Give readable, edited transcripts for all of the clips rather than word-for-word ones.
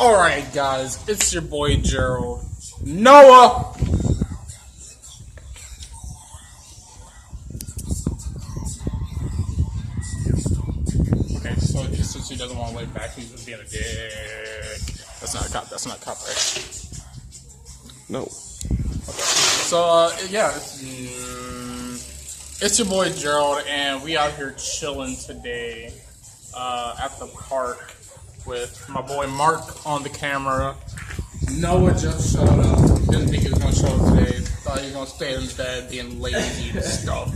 Alright guys, it's your boy Gerald. Noah! Okay, so just since he doesn't want to lay back, he's just being a dick. That's not copyright. No. Okay. So, yeah, it's your boy Gerald, and we out here chilling today at the park with my boy Mark on the camera. Noah just showed up. Didn't think he was going to show up today. Thought he was going to stay in bed being lazy and stuff.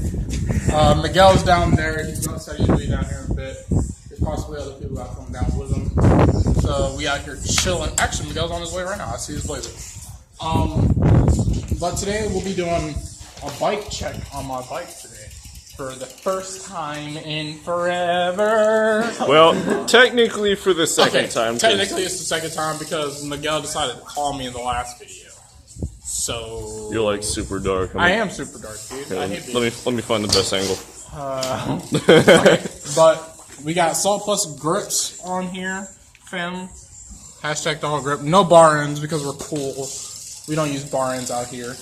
Miguel's down there. He's going to say he's going to be down here in a bit. There's possibly other people that come down with him. So we out here chilling. Actually, Miguel's on his way right now. I see his blazer. But today we'll be doing a bike check on my bike today. For the first time in forever. Well, technically for the second time. Technically it's the second time because Miguel decided to call me in the last video. So... You're like super dark. I am super dark, dude. Okay, let me find the best angle. Okay, but we got Salt Plus grips on here, fam. Hashtag the whole grip. No bar ends because we're cool. We don't use bar ends out here.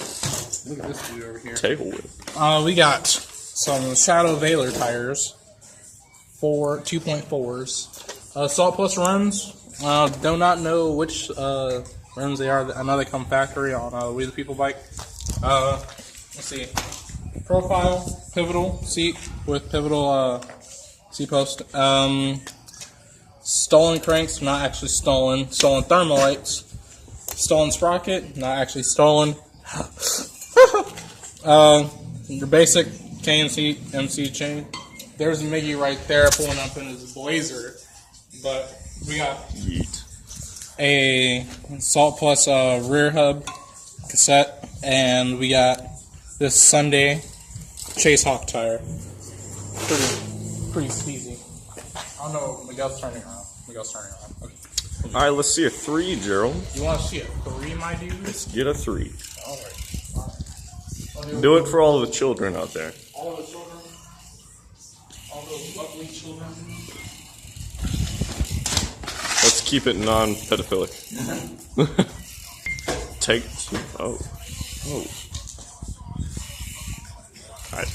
Look at this dude over here. Tail whip. We got some Shadow Valor tires for 2.4s. Salt Plus rims. Do not know which rims they are. I know they come factory on We the People bike. Let's see. Profile, pivotal seat with pivotal seat post. Stolen cranks, not actually stolen. Stolen thermalights. Stolen sprocket, not actually stolen. Your basic chain seat, MC chain. There's Miggy right there pulling up in his blazer. But we got a Salt Plus rear hub cassette, and we got this Sunday Chase Hawk tire. Pretty sleazy. I don't know. Miguel's turning around. Okay. Alright, let's see a 3, Gerald. You want to see a 3, my dude? Let's get a 3. Alright. Do it for all the children out there. All the children? All those lovely children? Let's keep it non-pedophilic. Take... Oh. Alright.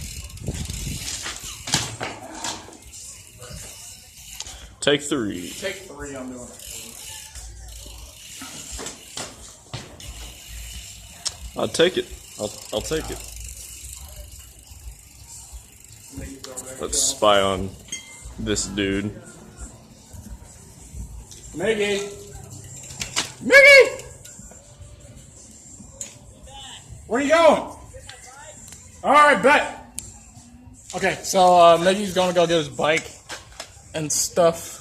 Take 3. Take 3, I'm doing it. I'll take it. I'll take it. Let's spy on this dude. Miggy! Where are you going? Alright, bet. Okay, so Miggy's gonna go get his bike and stuff.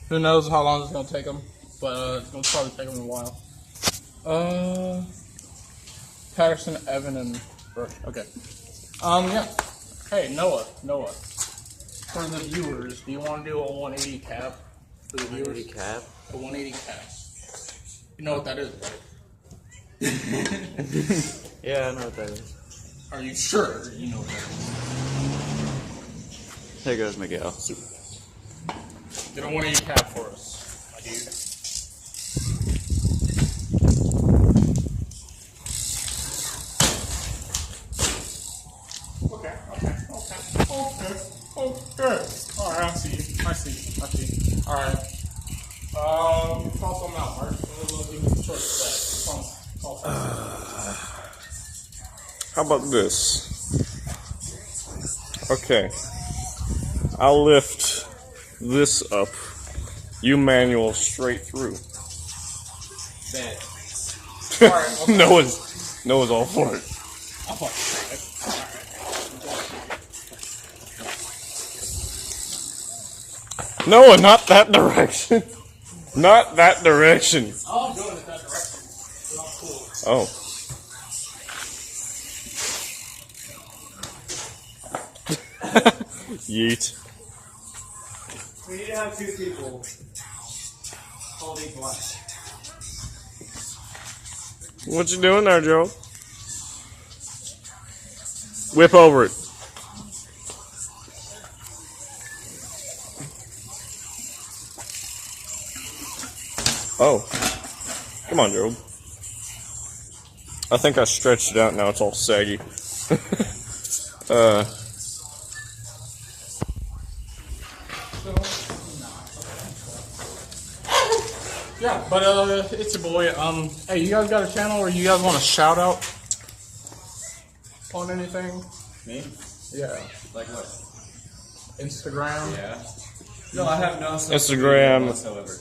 Who knows how long it's gonna take him, but it's gonna probably take him a while. Patterson, Evan, and Brooke. Okay. Yeah. Hey, Noah. For the viewers, do you want to do a 180 cap for the viewers? 180 cap? A 180 cap. You know what that is, right? Yeah, I know what that is. Are you sure you know what that is? There goes Miguel. Super. Get a 180 cap for us, my dude. Okay. Alright, I see. Alright. Call something out, Mark. We'll give you a choice for that. How about this? Okay. I'll lift this up. You manual straight through. Bet. Alright, okay. Noah's all for it. I'll fucking try it. Noah, not that direction. Not that direction. Oh, I'm doing it that direction. It's not cool. Oh. Yeet. We need to have 2 people holding one. What you doing there, Joe? Whip over it. Oh. Come on, Gerald. I think I stretched it out, now it's all saggy. Yeah, but it's your boy. Hey, you guys got a channel or you guys want a shout out on anything? Me? Yeah. Like what? Instagram. Yeah. No, I have no social Instagram. media whatsoever.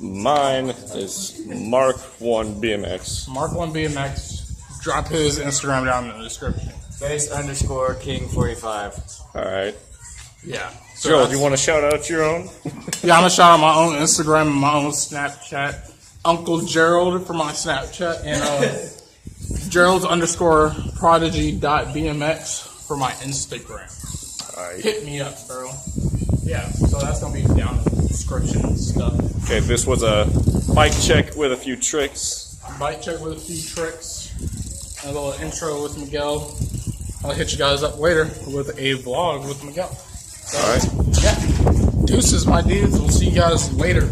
Mine is Mark1BMX. Mark1BMX. Drop his Instagram down in the description. Face_King45. Alright. Yeah. So Gerald, that's- you want to shout out your own? Yeah, I'm gonna shout out my own Instagram and my own Snapchat. Uncle Gerald for my Snapchat and Gerald's_prodigy.bmx for my Instagram. Alright. Hit me up, bro. Yeah, so that's gonna be down in the description and stuff. Okay, this was a bike check with a few tricks. Bike check with a few tricks. A little intro with Miguel. I'll hit you guys up later with a vlog with Miguel. So, Alright. yeah. Deuces, my dudes. We'll see you guys later.